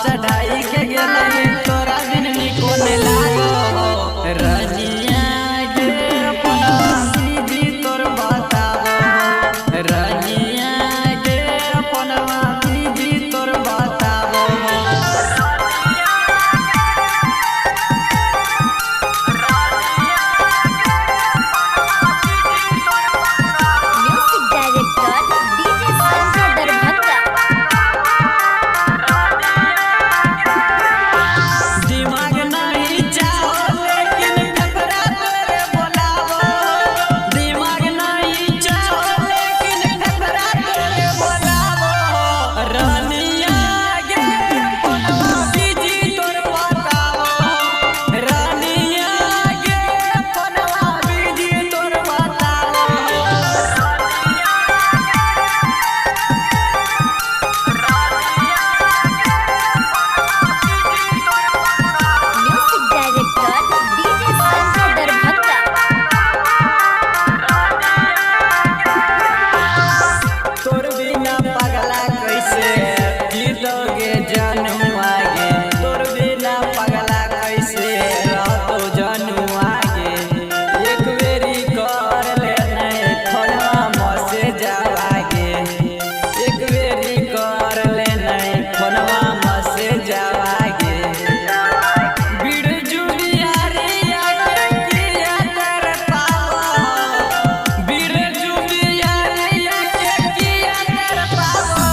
चढ़ाई के गेले तोरा बिन निकोने लागो रनिया गे अपना दीदी तोर बताओ रनिया गे अपना दीदी तोर बताओ। Music director DJ Sanjay Darbhanga. दिमाग नहीं चाहो लेकिन ठकरा तोरे बोलावो दिमाग नहीं चाहो लेकिन ठकरा तोरे बोलावो रनिया गे अपना दीदी तोर बताओ रनिया गे अपना दीदी तोर बताओ। Music director DJ Sanjay Darbhanga. तोर बिना पगला कैसे जीतोगे जनुआ गे तोर बिना पगला कैसे रहतो जनुआ गे एक बेरी कर ले नहीं फोनवा मसे जावा गे एक बेरी कर ले नहीं फोनवा मसे जावा गे बिरजू बिहारिया के किया कर पावा बिरजू बिहारिया के किया कर पावा।